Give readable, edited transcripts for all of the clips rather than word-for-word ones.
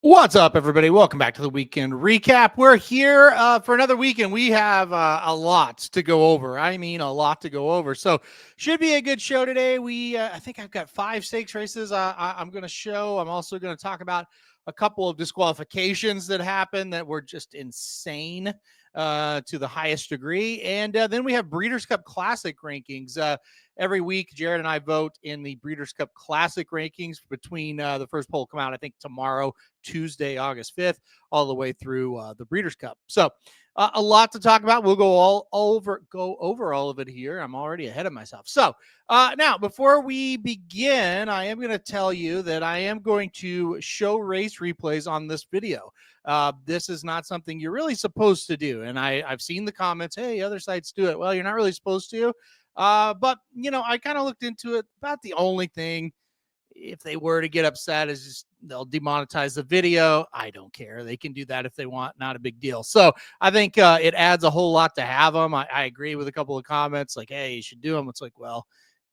What's up, everybody? Welcome back to the weekend recap. We're here for another weekend. We have a lot to go over. I mean, a lot to go over. So, should be a good show today. I think I've got 5 stakes races I'm going to show. I'm also going to talk about a couple of disqualifications that happened that were just insane to the highest degree. And then we have Breeders' Cup Classic rankings. Every week, Jared and I vote in the Breeders' Cup Classic rankings between the first poll come out, I think, tomorrow, Tuesday, August 5th, all the way through the Breeders' Cup. So a lot to talk about. We'll go over all of it here. I'm already ahead of myself. So now, before we begin, I am going to tell you that I am going to show race replays on this video. This is not something you're really supposed to do. And I've seen the comments, hey, other sites do it. Well, you're not really supposed to. But, you know, I kind of looked into it. About the only thing, if they were to get upset, is just they'll demonetize the video. I don't care. They can do that if they want. Not a big deal. So I think it adds a whole lot to have them. I agree with a couple of comments like, hey, you should do them. It's like, well,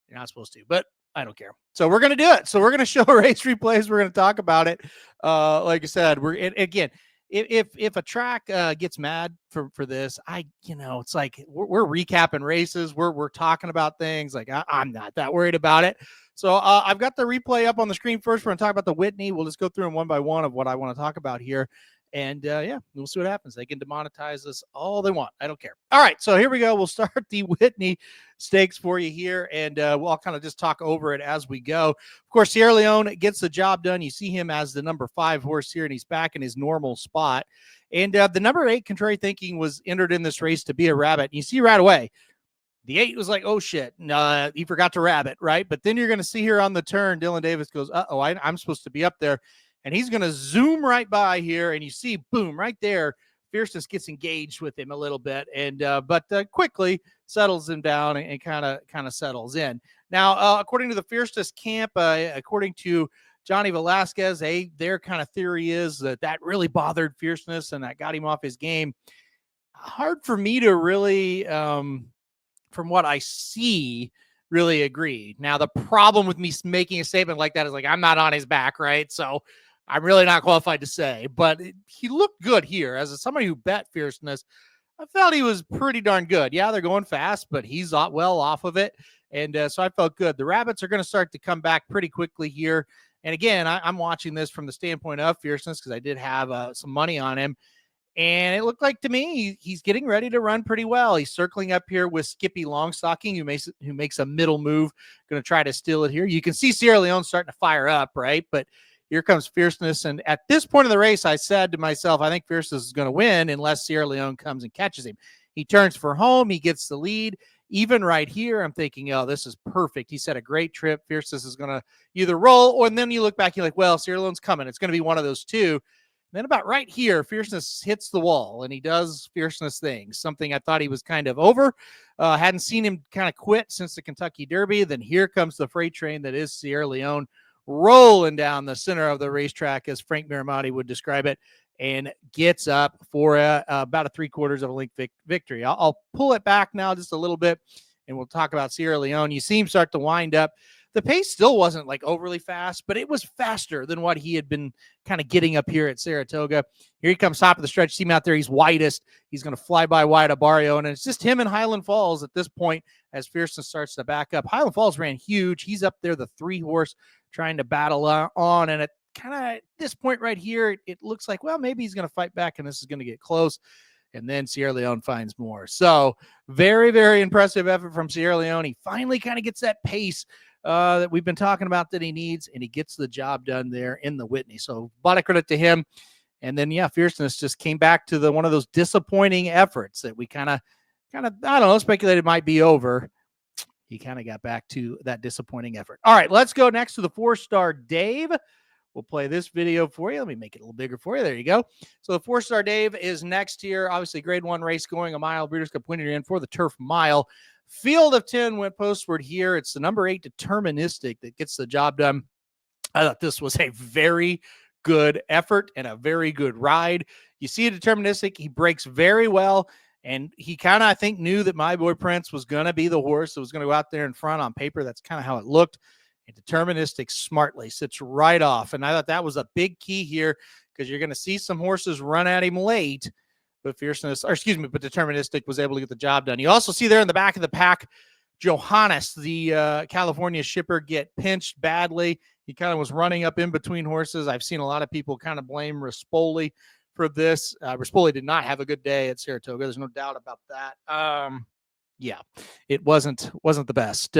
you're not supposed to, but I don't care. So we're going to do it. So we're going to show race replays. We're going to talk about it. Like I said, again, if a track gets mad for this, it's like we're recapping races. We're talking about things like I'm not that worried about it. So I've got the replay up on the screen first. We're going to talk about the Whitney. We'll just go through them one by one of what I want to talk about here. And yeah, we'll see what happens. They can demonetize us all they want. I don't care. All right, so here we go. We'll start the Whitney Stakes for you here, and we'll kind of just talk over it as we go. Of course, Sierra Leone gets the job done. You see him as the number 5 horse here, and he's back in his normal spot. And the number 8, Contrary Thinking, was entered in this race to be a rabbit. And you see right away, the 8 was like, oh, shit, he forgot to rabbit, right? But then you're going to see here on the turn, Dylan Davis goes, uh-oh, I'm supposed to be up there. And he's going to zoom right by here, and you see, boom, right there, Fierceness gets engaged with him a little bit, and but quickly settles him down and kind of settles in. Now, according to the Fierceness camp, according to Johnny Velasquez, their kind of theory is that really bothered Fierceness and that got him off his game. Hard for me to really, from what I see, really agree. Now, the problem with me making a statement like that is like I'm not on his back, right? So I'm really not qualified to say, but he looked good here. As somebody who bet Fierceness, I felt he was pretty darn good. Yeah, they're going fast, but he's well off of it. And so I felt good. The rabbits are going to start to come back pretty quickly here. And again, I'm watching this from the standpoint of Fierceness because I did have some money on him. And it looked like to me he's getting ready to run pretty well. He's circling up here with Skippy Longstocking, who makes a middle move, going to try to steal it here. You can see Sierra Leone starting to fire up, right? But here comes Fierceness. And at this point in the race, I said to myself, I think Fierceness is going to win unless Sierra Leone comes and catches him. He turns for home. He gets the lead. Even right here, I'm thinking, oh, this is perfect. He set a great trip. Fierceness is going to either roll, or and then you look back, you're like, well, Sierra Leone's coming. It's going to be one of those two. Then about right here, Fierceness hits the wall, and he does Fierceness things, something I thought he was kind of over. Hadn't seen him kind of quit since the Kentucky Derby. Then here comes the freight train that is Sierra Leone, rolling down the center of the racetrack, as Frank Miramonte would describe it, and gets up for about a 3/4 of a length victory. I'll pull it back now just a little bit, and we'll talk about Sierra Leone. You see him start to wind up. The pace still wasn't like overly fast, but it was faster than what he had been kind of getting up here at Saratoga. Here he comes top of the stretch. See him out there. He's widest. He's going to fly by Wyatt Abarrio, and it's just him and Highland Falls at this point as Fierceness starts to back up. Highland Falls ran huge. He's up there, the 3 horse, trying to battle on, and at kind of this point right here, it looks like, well, maybe he's going to fight back, and this is going to get close. And then Sierra Leone finds more. So very, very impressive effort from Sierra Leone. He finally kind of gets that pace that we've been talking about that he needs, and he gets the job done there in the Whitney. So a lot of credit to him. And then, yeah, Fierceness just came back to one of those disappointing efforts that we kind of, I don't know, speculated might be over. He kind of got back to that disappointing effort. All right, let's go next to the 4-star Dave. We'll play this video for you. Let me make it a little bigger for you. There you go. So the 4-star Dave is next here. Obviously, grade 1 race going a mile. Breeders' Cup winner in for the Turf Mile. Field of 10 went postward here. It's the number 8 Deterministic that gets the job done. I thought this was a very good effort and a very good ride. You see a Deterministic. He breaks very well. And he kind of, I think, knew that My Boy Prince was going to be the horse that was going to go out there in front on paper. That's kind of how it looked. And Deterministic smartly sits right off. And I thought that was a big key here. because you're going to see some horses run at him late. But Deterministic was able to get the job done. You also see there in the back of the pack, Johannes, the California shipper, get pinched badly. He kind of was running up in between horses. I've seen a lot of people kind of blame Rispoli for this. Rispoli did not have a good day at Saratoga. There's no doubt about that. Yeah, it wasn't the best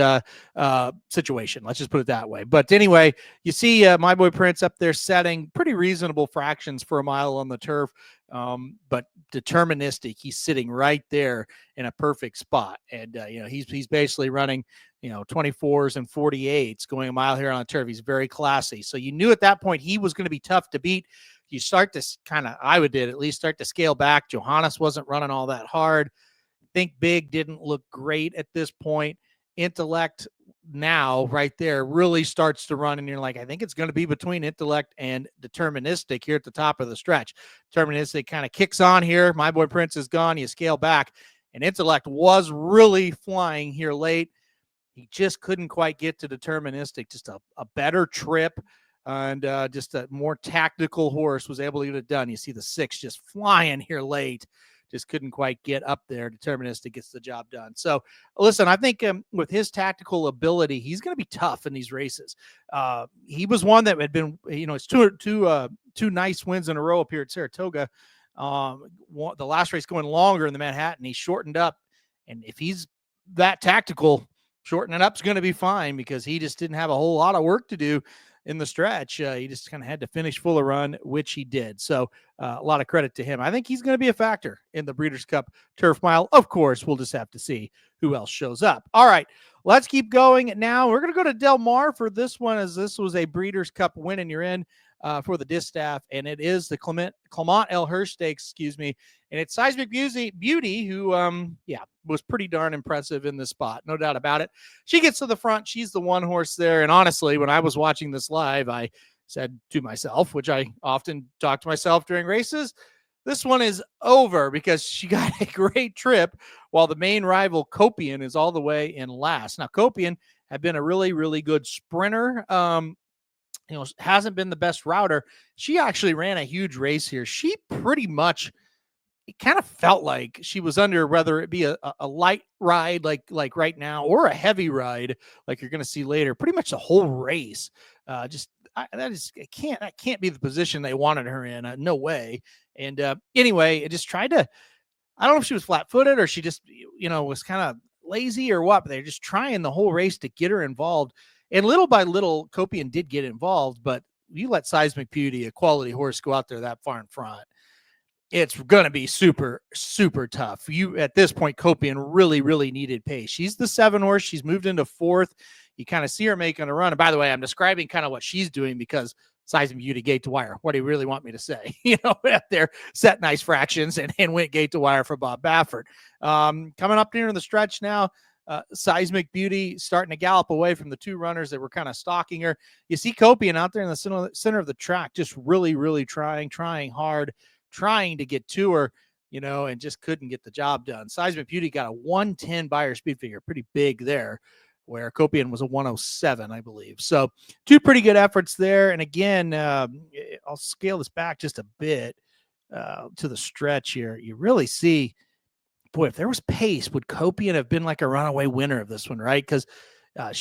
situation. Let's just put it that way. But anyway, you see my boy Prince up there setting pretty reasonable fractions for a mile on the turf. But Deterministic, he's sitting right there in a perfect spot. And, he's basically running, 24s and 48s going a mile here on the turf. He's very classy. So you knew at that point he was going to be tough to beat. You start to at least start to scale back. Johannes wasn't running all that hard. Think Big didn't look great at this point. Intellect now right there really starts to run, and you're like, I think it's going to be between Intellect and Deterministic here at the top of the stretch. Deterministic kind of kicks on here. My boy Prince is gone. You scale back, and Intellect was really flying here late. He just couldn't quite get to Deterministic. Just a better trip and just a more tactical horse was able to get it done. You see the 6 just flying here late. Just couldn't quite get up there. Deterministic gets the job done. So, listen, I think with his tactical ability, he's going to be tough in these races. He was one that had been, it's two nice wins in a row up here at Saratoga. The last race going longer in the Manhattan, he shortened up. And if he's that tactical, shortening up is going to be fine because he just didn't have a whole lot of work to do in the stretch. He just kind of had to finish full of run, which he did. So a lot of credit to him. I think he's going to be a factor in the Breeders' Cup Turf Mile. Of course, we'll just have to see who else shows up. All right, let's keep going now. We're going to go to Del Mar for this one, as this was a Breeders' Cup win, and you're in for the distaff, and it is the Clement L. Hirsch Stakes, and it's Seismic Beauty, who, was pretty darn impressive in this spot, no doubt about it. She gets to the front. She's the one horse there, and honestly, when I was watching this live, I said to myself, which I often talk to myself during races, this one is over because she got a great trip while the main rival, Copian, is all the way in last. Now, Copian had been a really, really good sprinter. Hasn't been the best router. She actually ran a huge race here. She pretty much, it kind of felt like she was under, whether it be a light ride like right now or a heavy ride like you're going to see later, pretty much the whole race. That can't be the position they wanted her in. No way. And anyway, it just tried to, I don't know if she was flat-footed or she just, was kind of lazy or what, but they're just trying the whole race to get her involved. And little by little, Copian did get involved, but you let Seismic Beauty, a quality horse, go out there that far in front, it's going to be super, super tough. At this point, Copian really, really needed pace. She's the 7 horse. She's moved into 4th. You kind of see her making a run. And by the way, I'm describing kind of what she's doing because Seismic Beauty gate to wire. What do you really want me to say? Up there, set nice fractions and went gate to wire for Bob Baffert. Coming up here in the stretch now, Seismic Beauty starting to gallop away from the 2 runners that were kind of stalking her. You see Copian out there in the center of the track, just really, really trying hard, trying to get to her, and just couldn't get the job done. Seismic Beauty got a 110 Beyer speed figure, pretty big there, where Copian was a 107, I believe. So 2 pretty good efforts there. And again, I'll scale this back just a bit to the stretch here. You really see, boy, if there was pace, would Copian have been like a runaway winner of this one, right? Because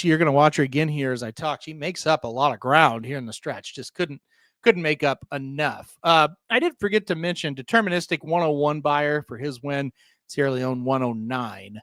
you're going to watch her again here as I talk. She makes up a lot of ground here in the stretch. Just couldn't make up enough. I did forget to mention Deterministic 101 Beyer for his win. Sierra Leone 109.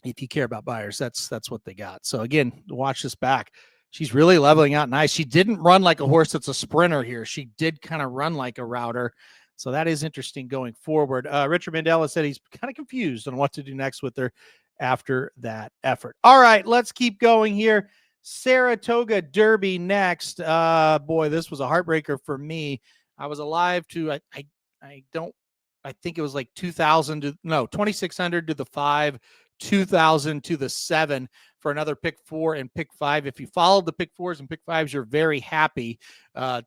If you care about Beyers, that's what they got. So again, watch this back. She's really leveling out nice. She didn't run like a horse that's a sprinter here. She did kind of run like a router. So that is interesting going forward. Richard Mandela said he's kind of confused on what to do next with her after that effort. All right, let's keep going here. Saratoga Derby next. Boy, this was a heartbreaker for me. I was alive to, I think it was like 2,600 to the 5, 2,000 to the 7 for another pick 4 and pick 5. If you followed the pick 4s and pick 5s, you're very happy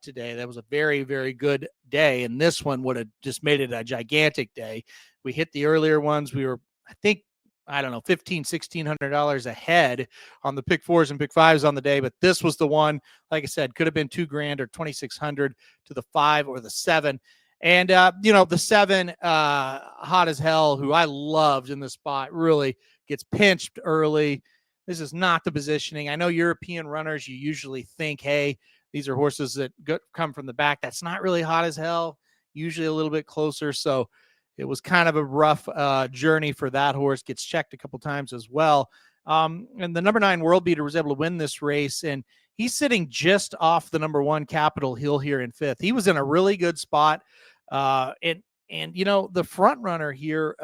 today. That was a very, very good day. And this one would have just made it a gigantic day. We hit the earlier ones. We were, I think, I don't know, $1,500, $1,600 ahead on the pick fours and pick fives on the day. But this was the one, like I said, could have been $2,000 or 2,600 to the 5 or the 7. And, the 7, hot as hell, who I loved in the spot, really gets pinched early. This is not the positioning. I know European runners, you usually think, hey, these are horses that come from the back. That's not really hot as hell, usually a little bit closer. So it was kind of a rough journey for that horse. Gets checked a couple times as well. And the number 9 World Beater was able to win this race, and he's sitting just off the number 1 Capitol Hill here in 5th. He was in a really good spot. And the front runner here,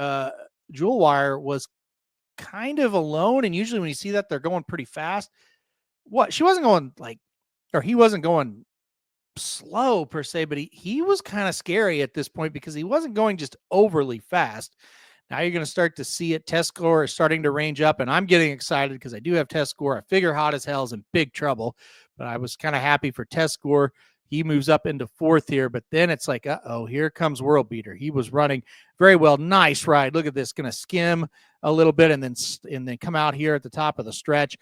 Jewel Wire, was kind of alone. And usually when you see that, they're going pretty fast. She wasn't going he wasn't going slow per se, but he was kind of scary at this point because he wasn't going just overly fast. Now you're going to start to see it. Test score is starting to range up, and I'm getting excited because I do have test score. I figure hot as hell is in big trouble, but I was kind of happy for test score. He moves up into 4th here, but then it's like, uh-oh, here comes World Beater. He was running very well. Nice ride. Look at this. Going to skim a little bit and then come out here at the top of the stretch.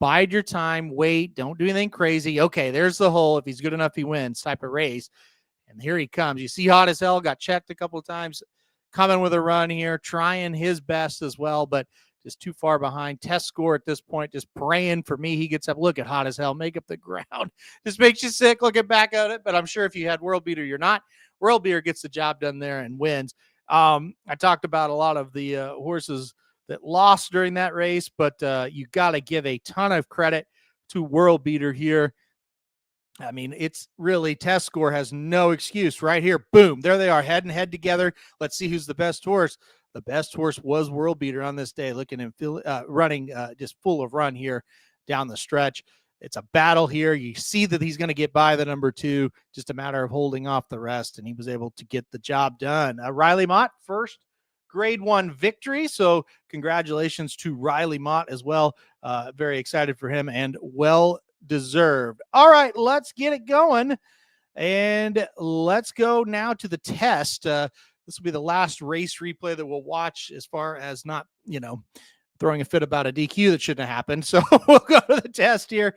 Bide your time. Wait. Don't do anything crazy. Okay, there's the hole. If he's good enough, he wins type of race. And here he comes. You see hot as hell. Got checked a couple of times. Coming with a run here. Trying his best as well, but just too far behind. Test score at this point, just praying for me. He gets up. Look at hot as hell. Make up the ground. Just makes you sick looking back at it. But I'm sure if you had World Beater, you're not. World Beater gets the job done there and wins. I talked about a lot of the horses that lost during that race, but you got to give a ton of credit to World Beater here. I mean, it's really test score has no excuse right here. Boom. There they are head and head together. Let's see who's the best horse. The best horse was World Beater on this day. Looking and running just full of run here down the stretch. It's a battle here. You see that he's going to get by the number 2, just a matter of holding off the rest, and he was able to get the job done. Riley Mott, first grade 1 victory. So congratulations to Riley Mott as well. Very excited for him and well deserved. All right, let's get it going. And let's go now to the test. This will be the last race replay that we'll watch as far as not, throwing a fit about a DQ that shouldn't have happened. So we'll go to the test here.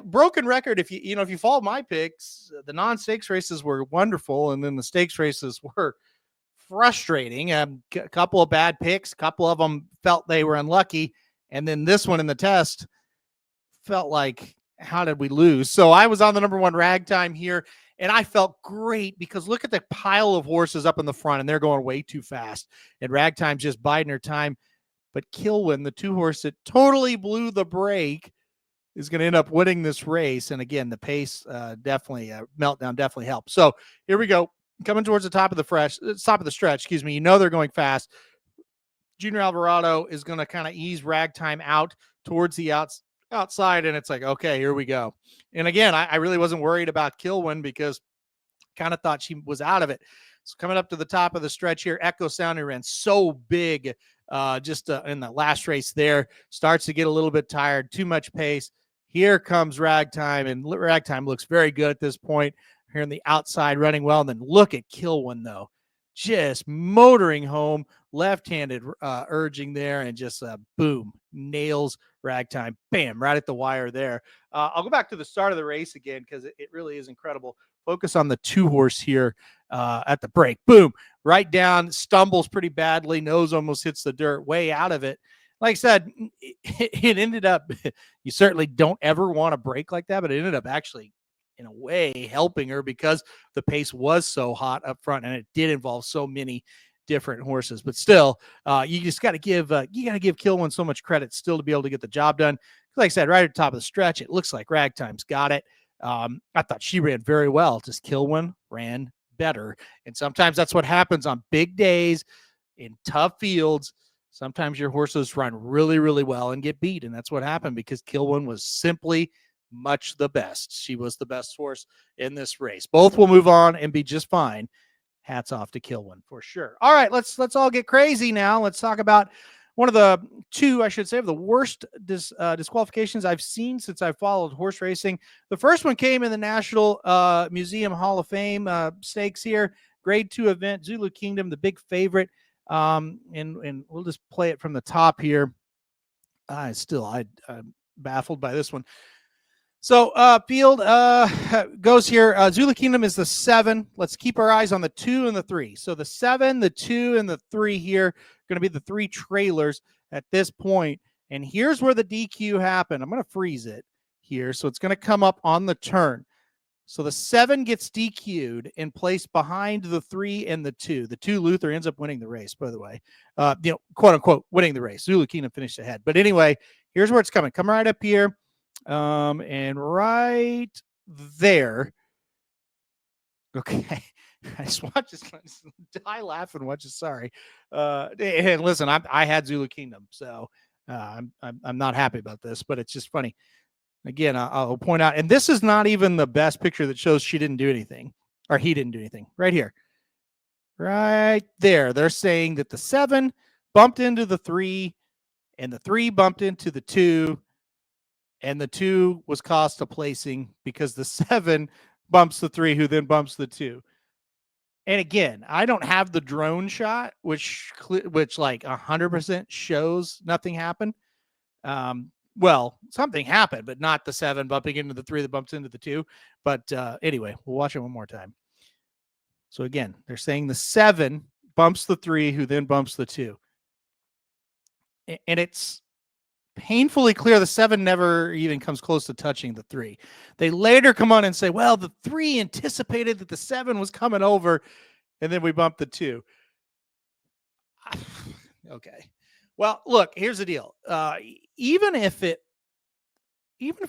Broken record. If you follow my picks, the non-stakes races were wonderful. And then the stakes races were frustrating. A couple of bad picks, a couple of them felt they were unlucky. And then this one in the test felt like, how did we lose? So I was on the number 1 Ragtime here, and I felt great because look at the pile of horses up in the front, and they're going way too fast. And Ragtime's just biding her time. But Kilwin, the 2 horse that totally blew the break, is going to end up winning this race. And again, the pace meltdown definitely helped. So here we go. Coming towards the top of the stretch, they're going fast. Junior Alvarado is going to kind of ease Ragtime out towards the outside, and it's like, okay, here we go. And again, I really wasn't worried about Kilwin because kind of thought she was out of it. So coming up to the top of the stretch here, Echo Sound, who ran so big in the last race there, starts to get a little bit tired, too much pace. Here comes Ragtime, and Ragtime looks very good at this point here on the outside, running well. And then look at Kilwin, though, just motoring home, left-handed urging there, and just boom, nails Ragtime, bam, right at the wire there. I'll go back to the start of the race again because it really is incredible. Focus on the 2 horse here at the break. Boom, right down, stumbles pretty badly, nose almost hits the dirt, way out of it. Like I said, it ended up, you certainly don't ever want to break like that, but it ended up actually in a way helping her because the pace was so hot up front and it did involve so many different horses. But still, you just got to give Kilwin so much credit still to be able to get the job done. Like I said, right at the top of the stretch, it looks like Ragtime's got it. I thought she ran very well. Just Kilwin ran better. And sometimes that's what happens on big days in tough fields. Sometimes your horses run really, really well and get beat. And that's what happened because Kilwin was simply much the best. She was the best horse in this race. Both will move on and be just fine. Hats off to Kilwin for sure. All right, let's all get crazy now. Let's talk about one of the 2, I should say, of the worst disqualifications I've seen since I've followed horse racing. The first one came in the National Museum Hall of Fame stakes here. Grade 2 event, Zulu Kingdom, the big favorite. And we'll just play it from the top here. I'm baffled by this one. So field goes here. Zulu Kingdom is the 7. Let's keep our eyes on the 2 and the 3. So the 7, the 2, and the 3 here are going to be the 3 trailers at this point. And here's where the DQ happened. I'm going to freeze it here. So it's going to come up on the turn. So the 7 gets DQ'd and placed behind the 3 and the 2. The 2, Luther, ends up winning the race, by the way. Quote unquote, winning the race. Zulu Kingdom finished ahead. But anyway, here's where it's coming. Come right up here. And right there. Okay. I just watch this. Die laughing. Watch this. Sorry. And listen, I had Zulu Kingdom, so I'm not happy about this, but it's just funny. Again, I'll point out, and this is not even the best picture that shows she didn't do anything, or he didn't do anything. Right here. Right there. They're saying that the 7 bumped into the 3, and the 3 bumped into the 2, and the 2 was cost a placing because the 7 bumps the 3, who then bumps the 2. And again, I don't have the drone shot, which like 100% shows nothing happened. Well, something happened, but not the 7 bumping into the 3 that bumps into the 2. But anyway, we'll watch it one more time. So again, they're saying the 7 bumps the 3, who then bumps the 2. And it's painfully clear the 7 never even comes close to touching the 3. They later come on and say, well, the 3 anticipated that the 7 was coming over, and then we bumped the 2. Okay. Well, look, here's the deal. Even if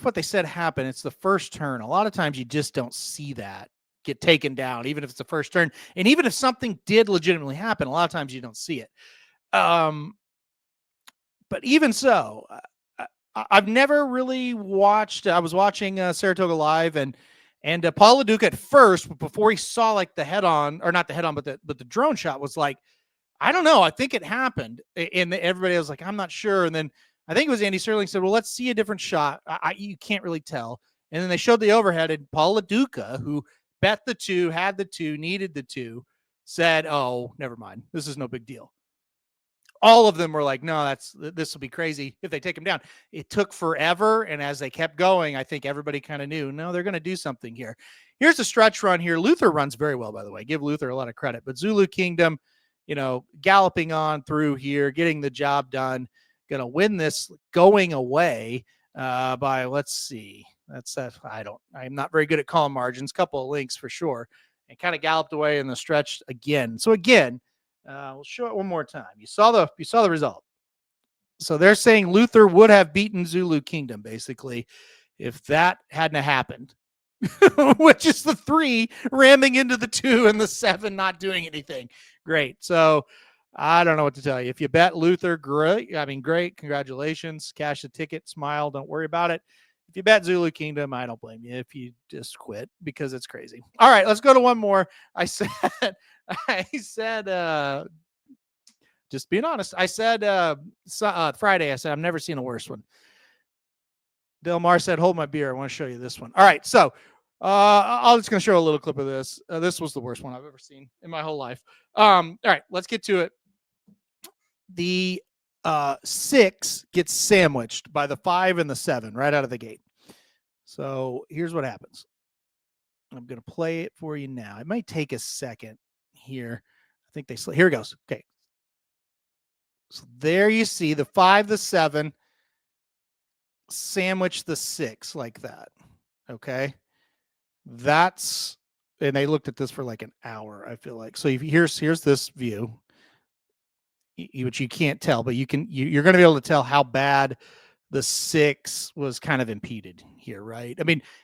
what they said happened, it's the first turn. A lot of times you just don't see that get taken down, even if it's the first turn. And even if something did legitimately happen, a lot of times you don't see it. But even so, I've never really watched. I was watching Saratoga Live, and Paul LaDuca at first, before he saw like the head-on, or not the head-on, but the drone shot, was like, I don't know. I think it happened. And everybody was like, I'm not sure. And then I think it was Andy Sterling said, well, let's see a different shot. You can't really tell. And then they showed the overhead, and Paul LaDuca, who bet the 2, had the 2, needed the 2, said, oh, never mind. This is no big deal. All of them were like, no, this will be crazy if they take him down. It took forever. And as they kept going, I think everybody kind of knew, no, they're going to do something here. Here's a stretch run here. Luther runs very well, by the way. Give Luther a lot of credit. But Zulu Kingdom, galloping on through here, getting the job done, going to win this going away by, let's see. I'm not very good at calling margins. Couple of links for sure. And kind of galloped away in the stretch again. So again, we'll show it one more time. You saw the result. So they're saying Luther would have beaten Zulu Kingdom, basically, if that hadn't happened, which is the 3 ramming into the 2 and the 7 not doing anything. Great. So I don't know what to tell you. If you bet Luther, great. Great. Congratulations. Cash the ticket. Smile. Don't worry about it. If you bet Zulu Kingdom, I don't blame you if you just quit, because it's crazy. All right, let's go to one more. I said, just being honest, I said Friday, I said, I've never seen a worse one. Del Mar said, hold my beer. I want to show you this one. All right, so I'm just going to show a little clip of this. This was the worst one I've ever seen in my whole life. All right, let's get to it. The 6 gets sandwiched by the 5 and the 7 right out of the gate. So here's what happens. I'm going to play it for you now. It might take a second here. I think here it goes. Okay. So there you see the 5, the 7 sandwich the 6 like that. Okay. And they looked at this for like an hour, I feel like. So here's this view, which you can't tell, but you're going to be able to tell how bad the 6 was kind of impeded here, right?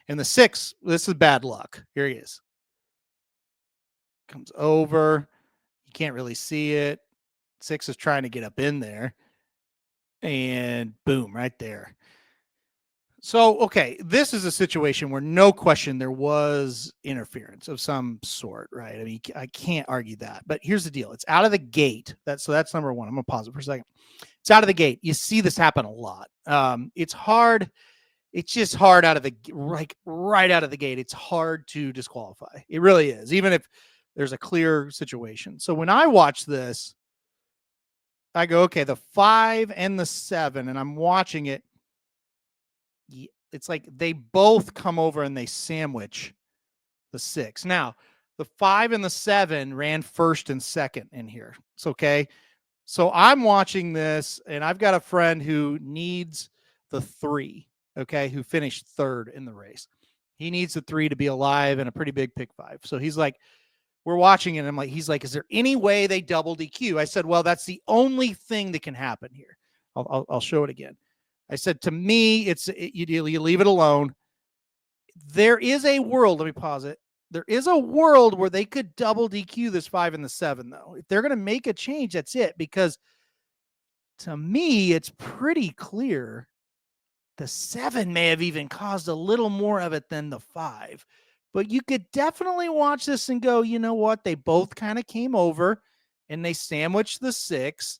And the 6, this is bad luck. Here he is. Comes over. You can't really see it. 6 is trying to get up in there. And boom, right there. So, okay, this is a situation where no question there was interference of some sort, right? I can't argue that. But here's the deal. It's out of the gate. That's number one. I'm going to pause it for a second. It's out of the gate. You see this happen a lot. It's hard. It's just hard out of the right out of the gate. It's hard to disqualify. It really is, even if there's a clear situation. So when I watch this, I go, okay, the 5 and the 7, and I'm watching it. It's like they both come over and they sandwich the 6. Now, the 5 and the 7 ran first and second in here. It's okay. So I'm watching this, and I've got a friend who needs the 3, okay, who finished third in the race. He needs the 3 to be alive and a pretty big pick 5. So he's like, we're watching it. And I'm like, he's like, is there any way they double DQ? I said, well, that's the only thing that can happen here. I'll show it again. I said, to me, you leave it alone. There is a world. Let me pause it. There is a world where they could double DQ this 5 and the 7, though. If they're going to make a change, that's it. Because to me, it's pretty clear the 7 may have even caused a little more of it than the 5. But you could definitely watch this and go, you know what? They both kind of came over and they sandwiched the 6.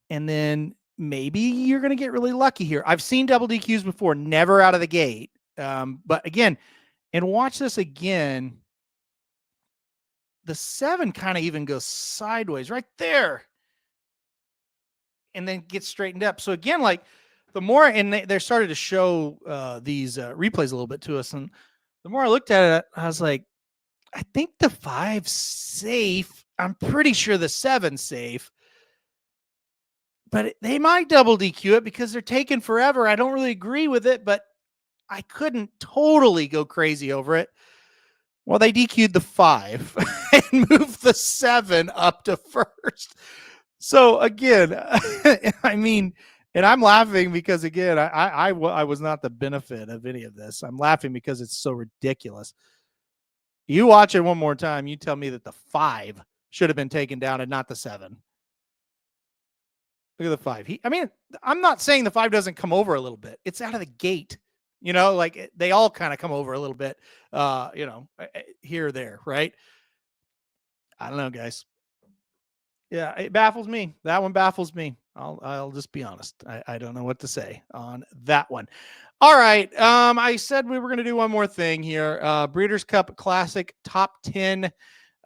And then maybe you're going to get really lucky here. I've seen double DQs before, never out of the gate. But again, and watch this again. The 7 kind of even goes sideways right there and then gets straightened up. So again, like the more, and they started to show these replays a little bit to us. And the more I looked at it, I was like, I think the 5's safe. I'm pretty sure the 7's safe. But they might double DQ it because they're taking forever. I don't really agree with it, but I couldn't totally go crazy over it. Well, they DQ'd the 5 and moved the 7 up to first. So again, I mean, and I'm laughing because again, I was not the benefit of any of this. I'm laughing because it's so ridiculous. You watch it one more time, you tell me that the 5 should have been taken down and not the 7. Look at the 5. I'm not saying the 5 doesn't come over a little bit. It's out of the gate. You know, like they all kind of come over a little bit, here or there, right? I don't know, guys. Yeah, it baffles me. That one baffles me. I'll just be honest. I don't know what to say on that one. All right. I said we were going to do one more thing here. Breeders' Cup Classic top 10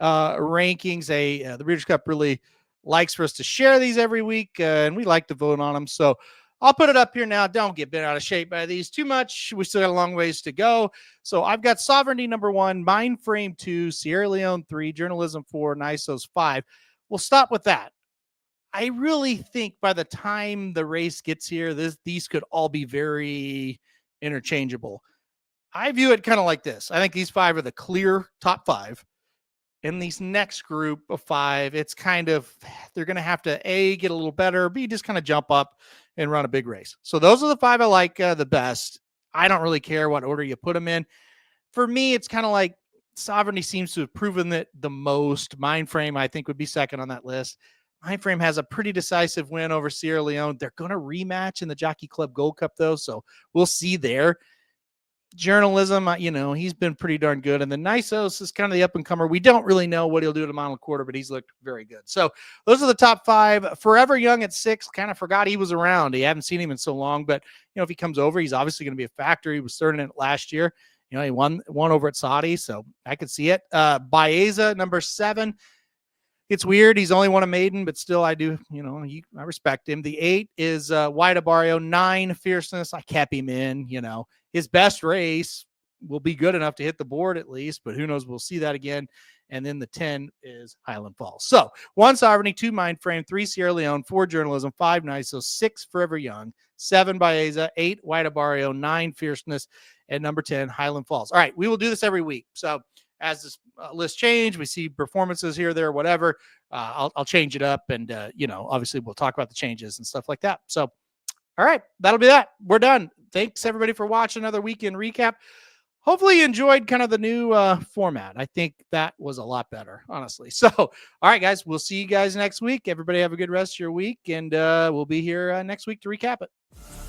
rankings. The Breeders' Cup really likes for us to share these every week, and we like to vote on them. So I'll put it up here now. Don't get bent out of shape by these too much. We still got a long ways to go. So I've got Sovereignty number 1, Mindframe 2, Sierra Leone 3, Journalism 4, Nisos 5. We'll stop with that. I really think by the time the race gets here, these could all be very interchangeable. I view it kind of like this. I think these 5 are the clear top 5. In these next group of 5, it's kind of, they're going to have to A, get a little better, B, just kind of jump up and run a big race. So those are the 5 I like the best. I don't really care what order you put them in. For me, it's kind of like Sovereignty seems to have proven that the most. Mindframe, I think, would be second on that list. Mindframe has a pretty decisive win over Sierra Leone. They're going to rematch in the Jockey Club Gold Cup, though, so we'll see there. Journalism, he's been pretty darn good. And the Nisos is kind of the up-and-comer. We don't really know what he'll do at a mile and a quarter, but he's looked very good. So those are the top 5. Forever Young at 6, kind of forgot he was around. You haven't seen him in so long, but, if he comes over, he's obviously going to be a factor. He was third in it last year. He won over at Saudi, so I could see it. Baeza, number 7. It's weird. He's only won a maiden, but still I do, I respect him. The 8 is White Barrio. 9, Fierceness. I kept him in, his best race will be good enough to hit the board at least, but who knows? We'll see that again. And then the 10 is Highland Falls. So 1 Sovereignty, 2 Mindframe, 3 Sierra Leone, 4 Journalism, 5 Nice. So 6 Forever Young, 7 Baeza, 8 White Barrio, 9 Fierceness, and number 10 Highland Falls. All right, we will do this every week. So as this list change, we see performances here, there, whatever. I'll change it up, and obviously we'll talk about the changes and stuff like that. So, all right, that'll be that. We're done. Thanks everybody for watching another weekend recap. Hopefully you enjoyed kind of the new format. I think that was a lot better, honestly. So, all right, guys, we'll see you guys next week. Everybody have a good rest of your week, and we'll be here next week to recap it.